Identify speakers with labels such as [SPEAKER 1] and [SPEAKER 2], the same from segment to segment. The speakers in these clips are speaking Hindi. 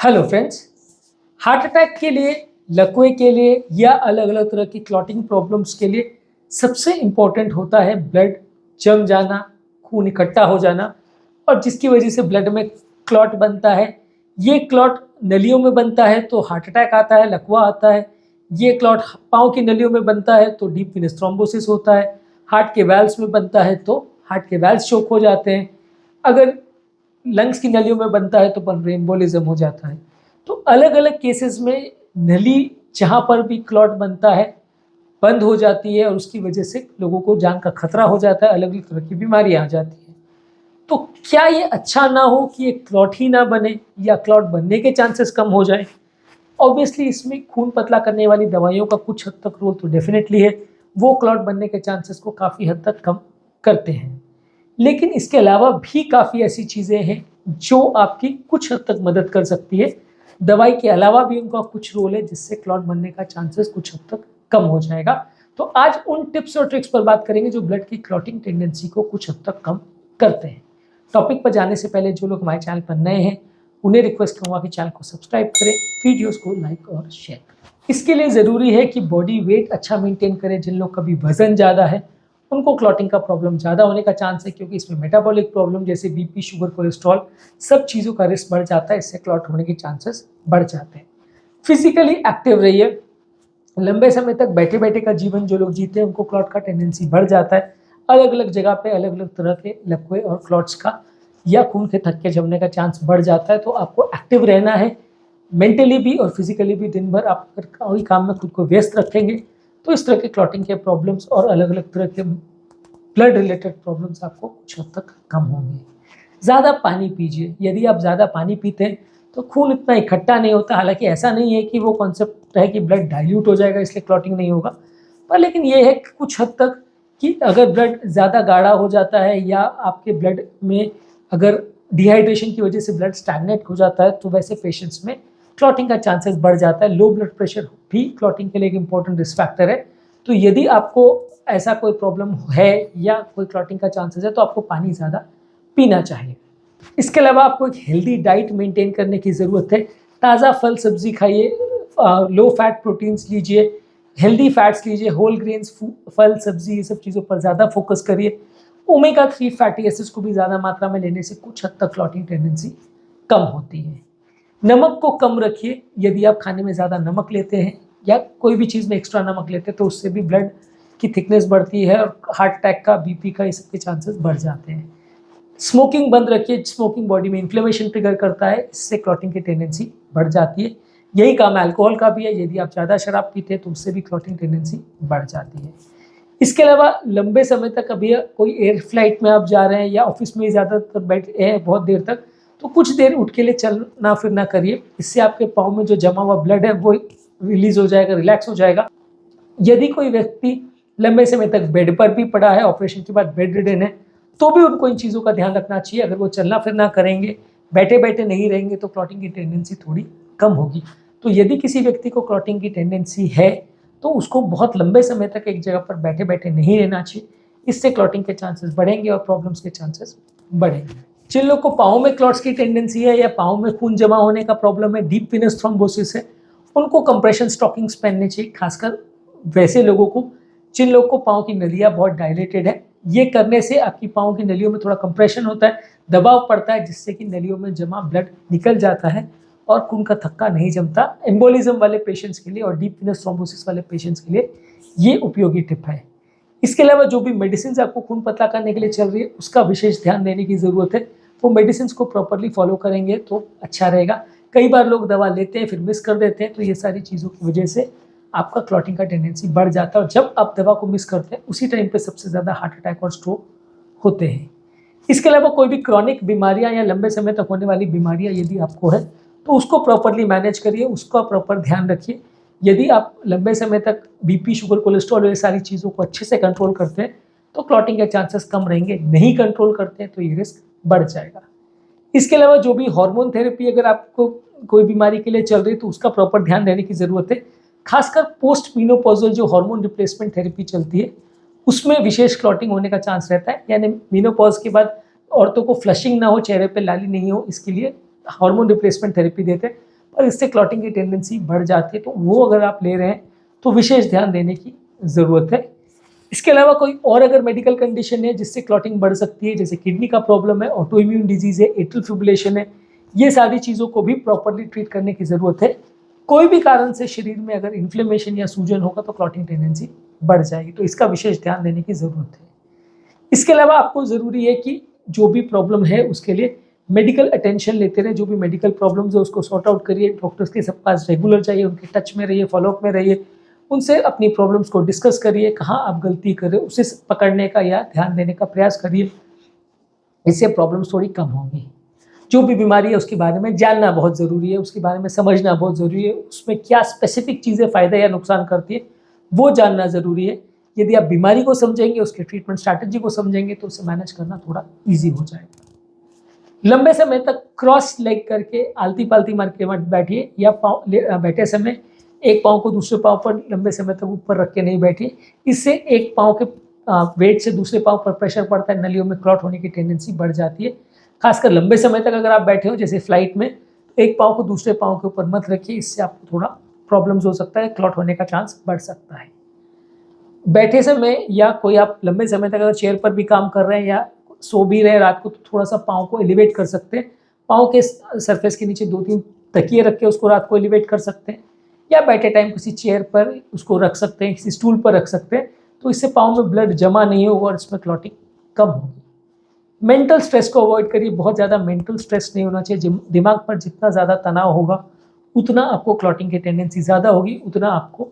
[SPEAKER 1] Hello friends. हार्ट अटैक के लिए, लकवे के लिए या अलग अलग तरह की क्लॉटिंग प्रॉब्लम्स के लिए सबसे इम्पोर्टेंट होता है ब्लड जम जाना, खून इकट्ठा हो जाना और जिसकी वजह से ब्लड में क्लॉट बनता है। ये क्लॉट नलियों में बनता है तो हार्ट अटैक आता है, लकवा आता है। ये क्लॉट पाँव की नलियों में बनता है तो डीप वेनस थ्रोम्बोसिस होता है। हार्ट के वैल्व्स में बनता है तो हार्ट के वैल्व्स चोक हो जाते हैं। अगर लंग्स की नलियों में बनता है तो पल्मोनरी एम्बोलिज्म हो जाता है। तो अलग अलग केसेस में नली जहाँ पर भी क्लॉट बनता है बंद हो जाती है और उसकी वजह से लोगों को जान का खतरा हो जाता है, अलग अलग तरह की बीमारियां आ जाती हैं। तो क्या ये अच्छा ना हो कि ये क्लॉट ही ना बने या क्लॉट बनने के चांसेस कम हो जाए? ऑब्वियसली इसमें खून पतला करने वाली दवाइयों का कुछ हद तक रोल तो डेफिनेटली है, वो क्लॉट बनने के चांसेस को काफ़ी हद तक कम करते हैं। लेकिन इसके अलावा भी काफ़ी ऐसी चीज़ें हैं जो आपकी कुछ हद तक मदद कर सकती है। दवाई के अलावा भी उनका कुछ रोल है जिससे क्लॉट बनने का चांसेस कुछ हद तक कम हो जाएगा। तो आज उन टिप्स और ट्रिक्स पर बात करेंगे जो ब्लड की क्लॉटिंग टेंडेंसी को कुछ हद तक कम करते हैं। टॉपिक पर जाने से पहले जो लोग हमारे चैनल पर नए हैं उन्हें रिक्वेस्ट करूँगा कि चैनल को सब्सक्राइब करें, वीडियोस को लाइक और शेयर करें। इसके लिए ज़रूरी है कि बॉडी वेट अच्छा मेंटेन करें। जिन लोग का भी वजन ज़्यादा है उनको क्लॉटिंग का प्रॉब्लम ज़्यादा होने का चांस है, क्योंकि इसमें मेटाबॉलिक प्रॉब्लम जैसे बीपी, शुगर, कोलेस्ट्रॉल सब चीज़ों का रिस्क बढ़ जाता है। इससे क्लॉट होने के चांसेस बढ़ जाते हैं। फिजिकली एक्टिव रहिए। लंबे समय तक बैठे बैठे का जीवन जो लोग जीते हैं उनको क्लॉट का टेंडेंसी बढ़ जाता है। अलग अलग जगह पे अलग अलग तरह के लकवे और क्लॉट्स का या खून के थक्के जमने का चांस बढ़ जाता है। तो आपको एक्टिव रहना है, मेंटली भी और फिजिकली भी। दिन भर आप अगर कोई काम में खुद को व्यस्त रखेंगे तो इस तरह के क्लॉटिंग के प्रॉब्लम्स और अलग अलग तरह के ब्लड रिलेटेड प्रॉब्लम्स आपको कुछ हद तक कम होंगे। ज़्यादा पानी पीजिए। यदि आप ज़्यादा पानी पीते हैं तो खून इतना इकट्ठा नहीं होता। हालांकि ऐसा नहीं है कि वो कॉन्सेप्ट है कि ब्लड डाइल्यूट हो जाएगा इसलिए क्लॉटिंग नहीं होगा, पर लेकिन ये है कि कुछ हद तक कि अगर ब्लड ज़्यादा गाढ़ा हो जाता है या आपके ब्लड में अगर डिहाइड्रेशन की वजह से ब्लड स्टैग्नेट हो जाता है तो वैसे पेशेंट्स में क्लॉटिंग का चांसेस बढ़ जाता है। लो ब्लड प्रेशर भी क्लॉटिंग के लिए एक इंपॉर्टेंट रिस्क फैक्टर है। तो यदि आपको ऐसा कोई प्रॉब्लम है या कोई क्लॉटिंग का चांसेस है तो आपको पानी ज़्यादा पीना चाहिए। इसके अलावा आपको एक हेल्दी डाइट मेंटेन करने की ज़रूरत है। ताज़ा फल सब्जी खाइए, लो फैट प्रोटीन्स लीजिए, हेल्दी फैट्स लीजिए, होल ग्रेन्स, फल सब्जी, ये सब चीज़ों पर ज़्यादा फोकस करिए। ओमेगा 3 फैटी एसिड्स को भी ज़्यादा मात्रा में लेने से कुछ हद तक क्लॉटिंग टेंडेंसी कम होती है। नमक को कम रखिए। यदि आप खाने में ज़्यादा नमक लेते हैं या कोई भी चीज़ में एक्स्ट्रा नमक लेते हैं तो उससे भी ब्लड की थिकनेस बढ़ती है और हार्ट अटैक का, बीपी का, इस सब के चांसेस बढ़ जाते हैं। स्मोकिंग बंद रखिए। स्मोकिंग बॉडी में इन्फ्लेमेशन ट्रिगर करता है, इससे क्लॉटिंग की टेंडेंसी बढ़ जाती है। यही काम अल्कोहल का भी है। यदि आप ज़्यादा शराब पीते हैं तो उससे भी क्लॉटिंग टेंडेंसी बढ़ जाती है। इसके अलावा लंबे समय तक अभी कोई एयर फ्लाइट में आप जा रहे हैं या ऑफिस में ज़्यादातर बैठे हैं बहुत देर तक, तो कुछ देर उठ के लिए चलना फिरना करिए। इससे आपके पाँव में जो जमा हुआ ब्लड है वो रिलीज हो जाएगा, रिलैक्स हो जाएगा। यदि कोई व्यक्ति लंबे समय तक बेड पर भी पड़ा है, ऑपरेशन के बाद बेड रिडन है, तो भी उनको इन चीज़ों का ध्यान रखना चाहिए। अगर वो चलना फिरना करेंगे, बैठे बैठे नहीं रहेंगे तो क्लॉटिंग की टेंडेंसी थोड़ी कम होगी। तो यदि किसी व्यक्ति को क्लॉटिंग की टेंडेंसी है तो उसको बहुत लंबे समय तक एक जगह पर बैठे बैठे नहीं रहना चाहिए। इससे क्लॉटिंग के चांसेस बढ़ेंगे और प्रॉब्लम्स के चांसेस बढ़ेंगे। जिन लोग को पाँव में क्लॉट्स की टेंडेंसी है या पाँव में खून जमा होने का प्रॉब्लम है, डीप वेनस थ्रोम्बोसिस है, उनको कंप्रेशन स्टॉकिंग्स पहनने चाहिए। खासकर वैसे लोगों को जिन लोगों को पाँव की नलियाँ बहुत डायलेटेड है। ये करने से आपकी पाँव की नलियों में थोड़ा कंप्रेशन होता है, दबाव पड़ता है, जिससे कि नलियों में जमा ब्लड निकल जाता है और खून का थक्का नहीं जमता। एम्बोलिज्म वाले पेशेंट्स के लिए और डीप वेनस थ्रोम्बोसिस वाले पेशेंट्स के लिए ये उपयोगी टिप है। इसके अलावा जो भी मेडिसिन आपको खून पतला करने के लिए चल रही है उसका विशेष ध्यान देने की ज़रूरत है। वो मेडिसिन को प्रॉपरली फॉलो करेंगे तो अच्छा रहेगा। कई बार लोग दवा लेते हैं फिर मिस कर देते हैं, तो ये सारी चीज़ों की वजह से आपका क्लॉटिंग का टेंडेंसी बढ़ जाता है और जब आप दवा को मिस करते हैं उसी टाइम पे सबसे ज़्यादा हार्ट अटैक और स्ट्रोक होते हैं। इसके अलावा कोई भी क्रॉनिक बीमारियां या लंबे समय तक होने वाली बीमारियां यदि आपको है तो उसको प्रॉपरली मैनेज करिए, उसका प्रॉपर ध्यान रखिए। यदि आप लंबे समय तक बीपी, शुगर, कोलेस्ट्रॉल ये सारी चीज़ों को अच्छे से कंट्रोल करते हैं तो क्लॉटिंग के चांसेस कम रहेंगे। नहीं कंट्रोल करते हैं तो ये रिस्क बढ़ जाएगा। इसके अलावा जो भी हार्मोन थेरेपी अगर आपको कोई बीमारी के लिए चल रही है तो उसका प्रॉपर ध्यान देने की ज़रूरत है। खासकर पोस्ट मीनोपॉजल जो हार्मोन रिप्लेसमेंट थेरेपी चलती है उसमें विशेष क्लॉटिंग होने का चांस रहता है। यानी मीनोपॉज के बाद औरतों को फ्लशिंग ना हो, चेहरे पे लाली नहीं हो, इसके लिए हार्मोन रिप्लेसमेंट थेरेपी देते हैं। पर इससे क्लॉटिंग की टेंडेंसी बढ़ जाती है। तो वो अगर आप ले रहे हैं तो विशेष ध्यान देने की ज़रूरत है। इसके अलावा कोई और अगर मेडिकल कंडीशन है जिससे क्लॉटिंग बढ़ सकती है, जैसे किडनी का प्रॉब्लम है, ऑटो इम्यून डिजीज़ है, एट्रियल फिब्रिलेशन है, ये सारी चीज़ों को भी प्रॉपरली ट्रीट करने की ज़रूरत है। कोई भी कारण से शरीर में अगर इन्फ्लेमेशन या सूजन होगा तो क्लॉटिंग टेंडेंसी बढ़ जाएगी, तो इसका विशेष ध्यान देने की ज़रूरत है। इसके अलावा आपको ज़रूरी है कि जो भी प्रॉब्लम है उसके लिए मेडिकल अटेंशन लेते रहे। जो भी मेडिकल प्रॉब्लम्स है उसको सॉर्ट आउट करिए, डॉक्टर्स के सब पास रेगुलर जाइए, उनके टच में रहिए, फॉलोअप में रहिए, उनसे अपनी प्रॉब्लम्स को डिस्कस करिए, कहाँ आप गलती कर रहे हो उसे पकड़ने का या ध्यान देने का प्रयास करिए। इससे प्रॉब्लम्स थोड़ी कम होंगी। जो भी बीमारी है उसके बारे में जानना बहुत ज़रूरी है, उसके बारे में समझना बहुत ज़रूरी है, उसमें क्या स्पेसिफिक चीज़ें फ़ायदा या नुकसान करती है वो जानना ज़रूरी है। यदि आप बीमारी को समझेंगे, उसके ट्रीटमेंट स्ट्रैटेजी को समझेंगे तो उसे मैनेज करना थोड़ा ईजी हो जाएगा। लंबे समय तक क्रॉस लेग करके आलती पालती मार के मत बैठिए, या पाँव बैठे समय एक पाँव को दूसरे पाँव पर लंबे समय तक ऊपर रख के नहीं बैठिए। इससे एक पाँव के वेट से दूसरे पाँव पर प्रेशर पड़ता है, नलियों में क्लॉट होने की टेंडेंसी बढ़ जाती है। खासकर लंबे समय तक अगर आप बैठे हो, जैसे फ्लाइट में, एक पाँव को दूसरे पाँव के ऊपर मत रखिए, इससे आपको थोड़ा प्रॉब्लम्स हो सकता है, क्लॉट होने का चांस बढ़ सकता है। बैठे समय या कोई आप लंबे समय तक अगर चेयर पर भी काम कर रहे हैं या सो भी रहे हैं रात को, तो थोड़ा सा पाँव को एलिवेट कर सकते हैं। पाँव के सरफेस के नीचे 2-3 तकिए रख के उसको रात को एलिवेट कर सकते हैं, या बैठे टाइम किसी चेयर पर उसको रख सकते हैं, किसी स्टूल पर रख सकते हैं, तो इससे पाँव में ब्लड जमा नहीं होगा और इसमें क्लॉटिंग कम होगी। मेंटल स्ट्रेस को अवॉइड करिए, बहुत ज़्यादा मेंटल स्ट्रेस नहीं होना चाहिए। दिमाग पर जितना ज़्यादा तनाव होगा उतना आपको क्लॉटिंग की टेंडेंसी ज़्यादा होगी, उतना आपको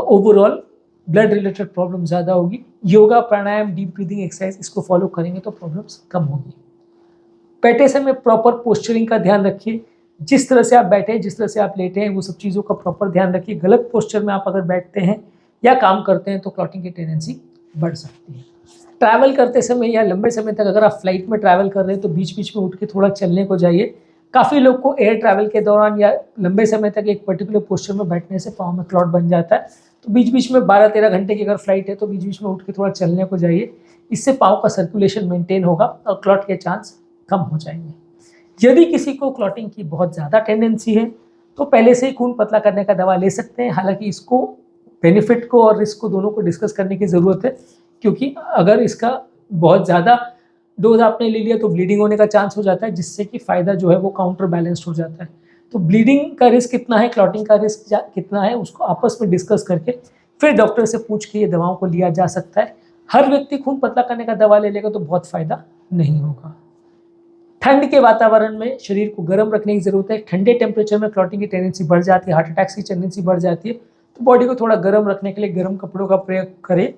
[SPEAKER 1] ओवरऑल ब्लड रिलेटेड प्रॉब्लम ज़्यादा होगी। योगा, प्राणायाम, डीप ब्रीदिंग एक्सरसाइज इसको फॉलो करेंगे तो प्रॉब्लम्स कम होगी। बैठे समय प्रॉपर पोस्चरिंग का ध्यान रखिए, जिस तरह से आप बैठे हैं, जिस तरह से आप लेटे हैं, वो सब चीज़ों का प्रॉपर ध्यान रखिए। गलत पोस्चर में आप अगर बैठते हैं या काम करते हैं तो क्लॉटिंग की टेंडेंसी बढ़ सकती है। ट्रैवल करते समय या लंबे समय तक अगर आप फ्लाइट में ट्रैवल कर रहे हैं तो बीच बीच में उठ के थोड़ा चलने को जाइए। काफ़ी लोग को एयर ट्रैवल के दौरान या लंबे समय तक एक पर्टिकुलर पोस्चर में बैठने से पाँव में क्लॉट बन जाता है, तो बीच बीच में 12-13 घंटे की अगर फ्लाइट है तो बीच बीच में उठ के थोड़ा चलने को जाइए। इससे पाँव का सर्कुलेशन मेंटेन होगा और क्लॉट के चांस कम हो जाएंगे। यदि किसी को क्लॉटिंग की बहुत ज़्यादा टेंडेंसी है तो पहले से ही खून पतला करने का दवा ले सकते हैं। हालांकि इसको बेनिफिट को और रिस्क को दोनों को डिस्कस करने की ज़रूरत है, क्योंकि अगर इसका बहुत ज़्यादा डोज आपने ले लिया तो ब्लीडिंग होने का चांस हो जाता है, जिससे कि फ़ायदा जो है वो काउंटर बैलेंस्ड हो जाता है। तो ब्लीडिंग का रिस्क कितना है, क्लॉटिंग का रिस्क कितना है, उसको आपस में डिस्कस करके फिर डॉक्टर से पूछ के ये दवाओं को लिया जा सकता है। हर व्यक्ति खून पतला करने का दवा ले लेगा तो बहुत फ़ायदा नहीं होगा। ठंड के वातावरण में शरीर को गर्म रखने की ज़रूरत है। ठंडे टेम्परेचर में क्लॉटिंग की टेंडेंसी बढ़ जाती है, हार्ट अटैक्स की टेंडेंसी बढ़ जाती है। तो बॉडी को थोड़ा गर्म रखने के लिए गर्म कपड़ों का प्रयोग करें।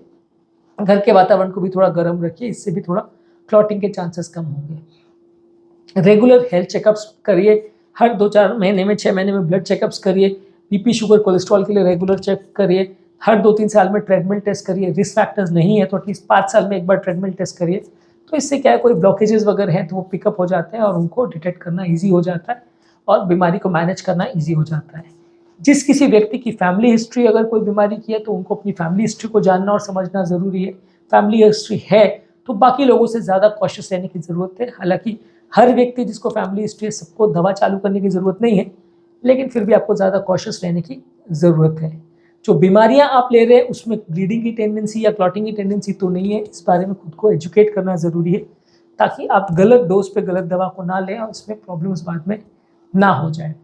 [SPEAKER 1] घर के वातावरण को भी थोड़ा गर्म रखिए, इससे भी थोड़ा क्लॉटिंग के चांसेस कम होंगे। रेगुलर हेल्थ चेकअप्स करिए, हर 2-4 महीने में, 6 महीने में ब्लड चेकअप्स करिए। बीपी, शुगर, कोलेस्ट्रॉल के लिए रेगुलर चेक करिए। हर 2-3 साल में ट्रेडमिल टेस्ट करिए। रिस्क फैक्टर्स नहीं है तो एटलीस्ट 5 साल में एक बार ट्रेडमिल टेस्ट करिए। तो इससे क्या है, कोई ब्लॉकेजेस वगैरह हैं तो वो पिकअप हो जाते हैं और उनको डिटेक्ट करना ईजी हो जाता है और बीमारी को मैनेज करना ईजी हो जाता है। जिस किसी व्यक्ति की फैमिली हिस्ट्री अगर कोई बीमारी की है तो उनको अपनी फैमिली हिस्ट्री को जानना और समझना ज़रूरी है। फैमिली हिस्ट्री है तो बाकी लोगों से ज़्यादा कॉशियस रहने की ज़रूरत है। हालांकि हर व्यक्ति जिसको फैमिली हिस्ट्री है सबको दवा चालू करने की ज़रूरत नहीं है, लेकिन फिर भी आपको ज़्यादा कॉशियस रहने की ज़रूरत है। जो बीमारियां आप ले रहे हैं उसमें ब्लीडिंग की टेंडेंसी या क्लॉटिंग की टेंडेंसी तो नहीं है, इस बारे में खुद को एजुकेट करना ज़रूरी है ताकि आप गलत डोज पे गलत दवा को ना लें और इसमें प्रॉब्लम्स बाद में ना हो जाए।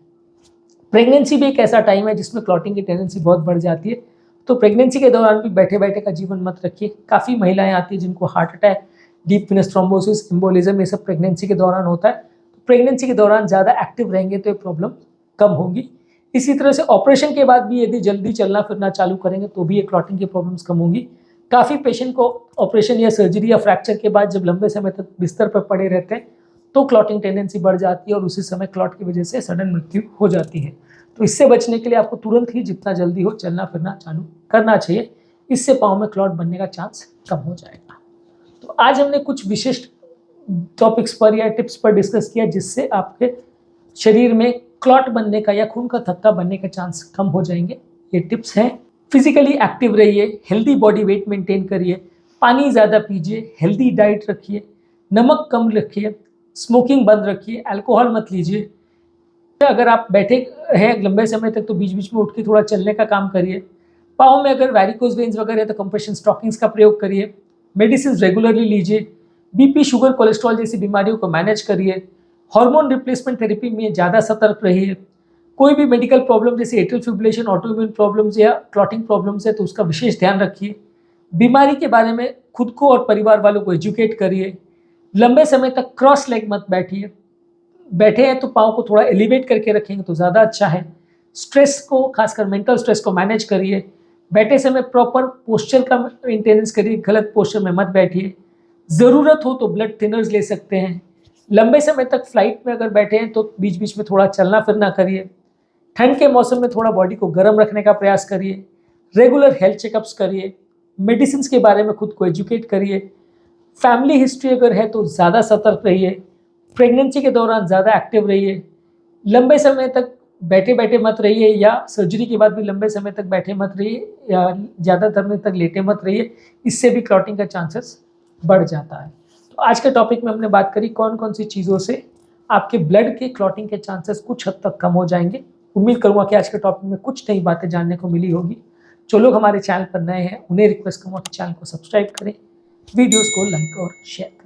[SPEAKER 1] प्रेगनेंसी भी एक ऐसा टाइम है जिसमें क्लॉटिंग की टेंडेंसी बहुत बढ़ जाती है, तो प्रेगनेंसी के दौरान भी बैठे बैठे का जीवन मत रखिए। काफ़ी महिलाएं आती हैं जिनको heart attack, deep venous thrombosis, embolism ये सब प्रेगनेंसी के दौरान होता है। तो प्रेगनेंसी के दौरान ज़्यादा एक्टिव रहेंगे तो ये प्रॉब्लम कम होगी। इसी तरह से ऑपरेशन के बाद भी यदि जल्दी चलना फिरना चालू करेंगे तो भी ये क्लॉटिंग की प्रॉब्लम्स कम होंगी। काफ़ी पेशेंट को ऑपरेशन या सर्जरी या फ्रैक्चर के बाद जब लंबे समय तक बिस्तर पर पड़े रहते हैं तो क्लॉटिंग टेंडेंसी बढ़ जाती है और उसी समय क्लॉट की वजह से सडन मृत्यु हो जाती है। तो इससे बचने के लिए आपको तुरंत ही जितना जल्दी हो चलना फिरना चालू करना चाहिए, इससे पाँव में क्लॉट बनने का चांस कम हो जाएगा। तो आज हमने कुछ विशिष्ट टॉपिक्स पर या टिप्स पर डिस्कस किया जिससे आपके शरीर में क्लॉट बनने का या खून का थक्का बनने का चांस कम हो जाएंगे। ये टिप्स हैं। फिजिकली एक्टिव रहिए, हेल्दी बॉडी वेट मेंटेन करिए, पानी ज़्यादा पीजिए, हेल्दी डाइट रखिए, नमक कम रखिए, स्मोकिंग बंद रखिए, अल्कोहल मत लीजिए, अगर आप बैठे हैं लंबे समय तक तो बीच बीच में उठ के थोड़ा चलने का काम करिए। पाँव में अगर वैरिकोज वेन्स वगैरह है तो कंप्रेशन स्टॉकिंग्स का प्रयोग करिए। मेडिसिन रेगुलरली लीजिए। बीपी, शुगर, कोलेस्ट्रॉल जैसी बीमारियों को मैनेज करिए। हार्मोन रिप्लेसमेंट थेरेपी में ज़्यादा सतर्क रहिए। कोई भी मेडिकल प्रॉब्लम जैसे एट्रियल फिब्रिलेशन, ऑटोइम्यून प्रॉब्लम्स या क्लॉटिंग प्रॉब्लम्स है तो उसका विशेष ध्यान रखिए। बीमारी के बारे में खुद को और परिवार वालों को एजुकेट करिए। लंबे समय तक क्रॉस लेग मत बैठिए। बैठे हैं तो पाँव को थोड़ा एलिवेट करके रखेंगे तो ज़्यादा अच्छा है। स्ट्रेस को, खासकर मेंटल स्ट्रेस को मैनेज करिए। बैठे समय प्रॉपर पोस्चर का मेंटेनेंस करिए, गलत पोस्चर में मत बैठिए। ज़रूरत हो तो ब्लड थिनर्स ले सकते हैं। लंबे समय तक फ्लाइट में अगर बैठे हैं तो बीच बीच में थोड़ा चलना फिरना करिए। ठंड के मौसम में थोड़ा बॉडी को गर्म रखने का प्रयास करिए। रेगुलर हेल्थ चेकअप्स करिए। मेडिसिन के बारे में खुद को एजुकेट करिए। फैमिली हिस्ट्री अगर है तो ज़्यादा सतर्क रहिए। प्रेगनेंसी के दौरान ज़्यादा एक्टिव रहिए। लंबे समय तक बैठे बैठे मत रहिए या सर्जरी के बाद भी लंबे समय तक बैठे मत रहिए या ज़्यादा समय तक लेटे मत रहिए। इससे भी क्लॉटिंग का चांसेस बढ़ जाता है। तो आज के टॉपिक में हमने बात करी कौन कौन सी चीज़ों से आपके ब्लड के क्लॉटिंग के चांसेस कुछ हद तक कम हो जाएंगे। उम्मीद करूँगा कि आज के टॉपिक में कुछ नई बातें जानने को मिली होगी। जो लोग हमारे चैनल पर नए हैं उन्हें रिक्वेस्ट करूँगा कि चैनल को सब्सक्राइब करें, वीडियोज़ को लाइक और शेयर करें।